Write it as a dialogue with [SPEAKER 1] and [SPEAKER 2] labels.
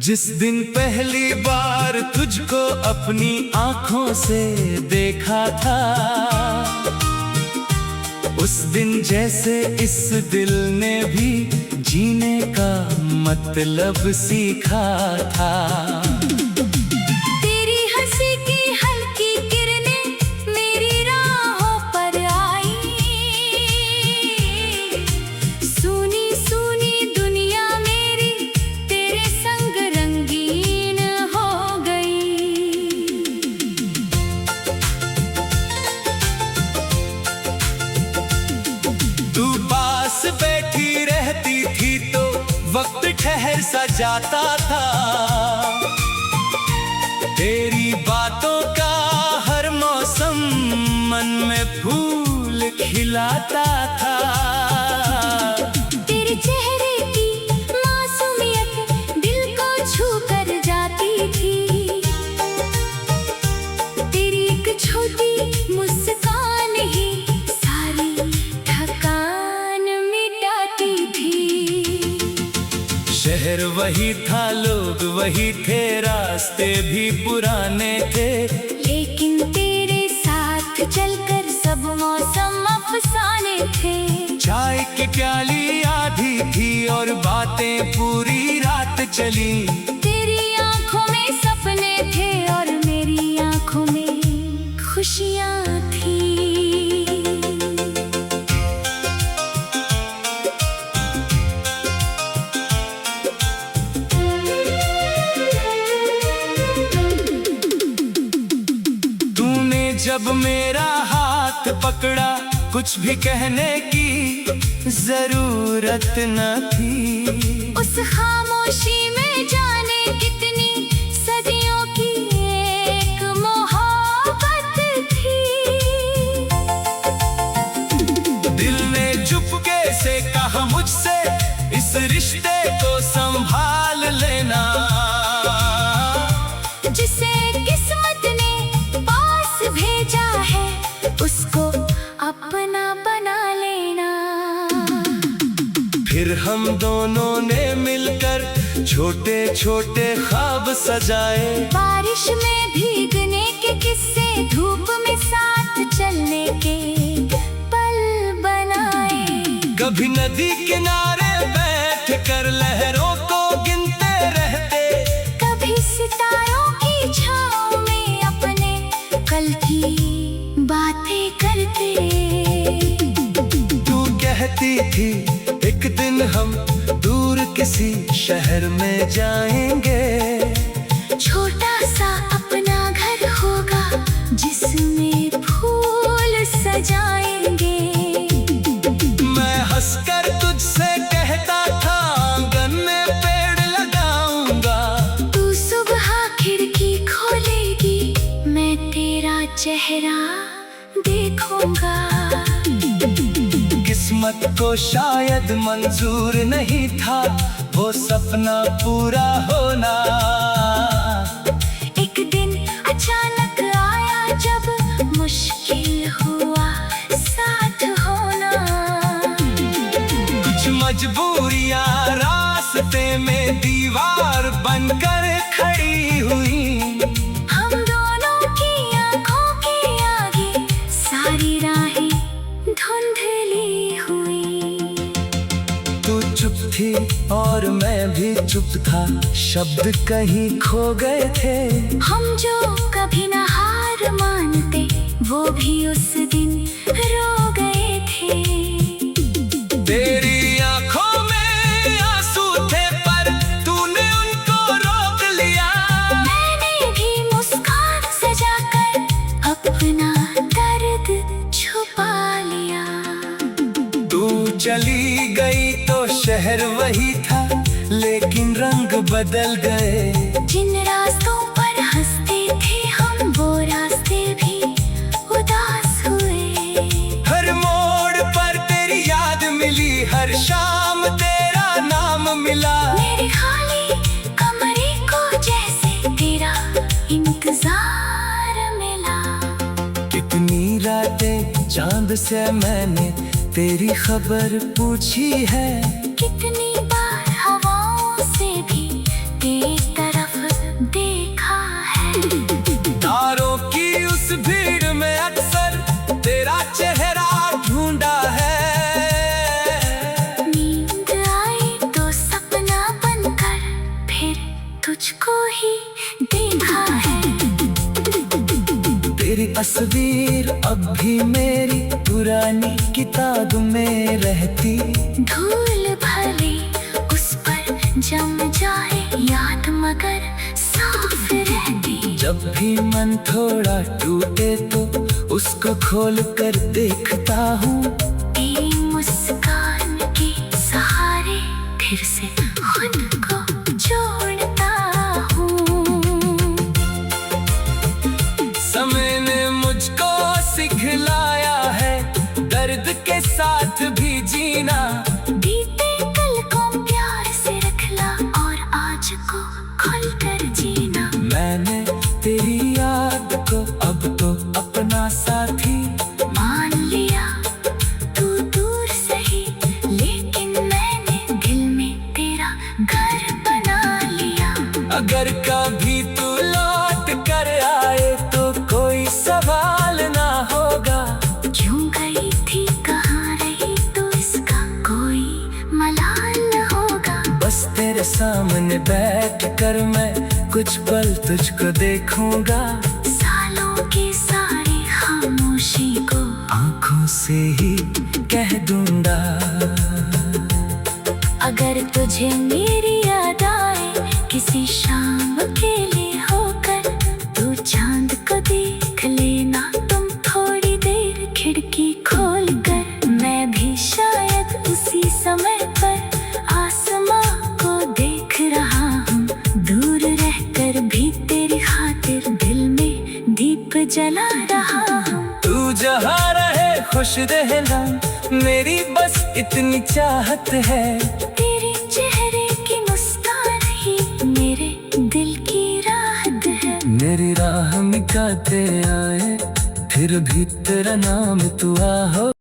[SPEAKER 1] जिस दिन पहली बार तुझको अपनी आंखों से देखा था, उस दिन जैसे इस दिल ने भी जीने का मतलब सीखा था।
[SPEAKER 2] तेरी हंसी की हल्की किरणें मेरी राहों पर आई, सुनी सुनी दुनिया मेरी तेरे संग रंगीन हो गई।
[SPEAKER 1] तू पास बैठी रहती थी तो वक्त ठहर सा जाता था, तेरी बातों का हर मौसम मन में फूल खिलाता था।
[SPEAKER 2] तेरे चेहरे की मासूमियत दिल को छू कर जाती थी, तेरी एक छोटी मुस्कान ही सारी थकान मिटाती थी।
[SPEAKER 1] शहर वही था, लोग वही थे, रास्ते भी पुराने थे,
[SPEAKER 2] लेकिन तेरे साथ चलकर सब मौसम अफसाने थे।
[SPEAKER 1] चाय की प्याली आधी थी और बातें पूरी रात चली।
[SPEAKER 2] तेरी आंखों में सपने थे और मेरी आंखों में खुशियां थी।
[SPEAKER 1] जब मेरा हाथ पकड़ा कुछ भी कहने की जरूरत न थी,
[SPEAKER 2] उस खामोशी में जाने कितनी सदियों की एक मोहब्बत थी।
[SPEAKER 1] दिल ने चुपके से कहा मुझसे, इस रिश्ते को संभाल लेना,
[SPEAKER 2] जिसे किस्मत ने पास भेजा है उसको अपना बना लेना।
[SPEAKER 1] फिर हम दोनों ने मिलकर छोटे छोटे ख्वाब सजाए,
[SPEAKER 2] बारिश में भीगने के किस्से, धूप में साथ चलने के पल बनाए।
[SPEAKER 1] कभी नदी किनारे बैठ कर लहरों को गिनते रहते,
[SPEAKER 2] कभी सितारों की छाँव में अपने कल की बातें करते।
[SPEAKER 1] तू कहती थी एक दिन हम दूर किसी शहर में जाएंगे,
[SPEAKER 2] छोटा सा अपना घर होगा जिसमें फूल सजाएंगे।
[SPEAKER 1] मैं हंसकर तुझसे कहता था आंगन में पेड़ लगाऊंगा,
[SPEAKER 2] तू सुबह खिड़की खोलेगी मैं तेरा चेहरा देखूंगा।
[SPEAKER 1] किस्मत को शायद मंजूर नहीं था वो सपना पूरा होना।
[SPEAKER 2] एक दिन अचानक आया जब मुश्किल हुआ साथ होना।
[SPEAKER 1] कुछ मजबूरियां रास्ते में दीवार बनकर खड़ी हुई,
[SPEAKER 2] हम दोनों की आंखों के आगे सारी राहें धुंधली हुई।
[SPEAKER 1] तू चुप थी और मैं भी चुप था, शब्द कहीं खो गए थे।
[SPEAKER 2] हम जो कभी न हार मानते वो भी उस दिन रो गए थे।
[SPEAKER 1] तेरी आंखों में आंसू थे पर तूने उनको रोक लिया,
[SPEAKER 2] मैंने भी मुस्कान सजाकर अपना दर्द छुपा लिया।
[SPEAKER 1] तू चली गई तो शहर वही था लेकिन रंग बदल गए।
[SPEAKER 2] जिन रास्तों पर हंसते थे हम वो रास्ते भी उदास हुए।
[SPEAKER 1] हर मोड़ पर तेरी याद मिली, हर शाम तेरा नाम मिला।
[SPEAKER 2] मेरे खाली कमरे को जैसे तेरा इंतजार मिला।
[SPEAKER 1] कितनी रातें चांद से मैंने तेरी खबर पूछी है,
[SPEAKER 2] कितनी बार हवाओं से भी तेरी
[SPEAKER 1] तस्वीर अब भी मेरी पुरानी किताब में रहती।
[SPEAKER 2] धूल भले उस पर जम जाए याद मगर साफ रहती।
[SPEAKER 1] जब भी मन थोड़ा टूटे तो उसको खोल कर देखता हूँ।
[SPEAKER 2] तेरी मुस्कान के सहारे फिर से खुद को जोड़ता हूँ।
[SPEAKER 1] समय ने मुझको सिखलाया है दर्द के साथ भी जीना।
[SPEAKER 2] बीते कल को प्यार से रखला और आज को खुल कर जीना।
[SPEAKER 1] मैंने तेरी याद को अब तो अपना साथी
[SPEAKER 2] मान लिया। तू दूर सही लेकिन मैंने दिल में तेरा घर बना लिया।
[SPEAKER 1] अगर कभी तू लौट कर आए तो कोई सवाल ना होगा।
[SPEAKER 2] क्यों गई थी कहाँ रही तो इसका कोई मलाल न होगा।
[SPEAKER 1] बस तेरे सामने बैठ कर मैं कुछ पल तुझको देखूंगा।
[SPEAKER 2] सालों की सारी खामोशी को
[SPEAKER 1] आंखों से ही कह दूंगा।
[SPEAKER 2] अगर तुझे मेरी याद आए किसी शाम अकेले होकर, तू चांद को देख लेना तुम थोड़ी देर खिड़की खोल कर। मैं भी शायद उसी समय पर आसमां को देख रहा हूँ। दूर रहकर भी तेरी खातिर दिल में दीप जला रहा हूँ।
[SPEAKER 1] तू जहाँ रहे खुश रहना मेरी बस इतनी चाहत है।
[SPEAKER 2] तेरे चेहरे की मुस्कान ही मेरे दिल की राहत है।
[SPEAKER 1] मेरी राह मिटाते आए फिर भी तेरा नाम तू आहो।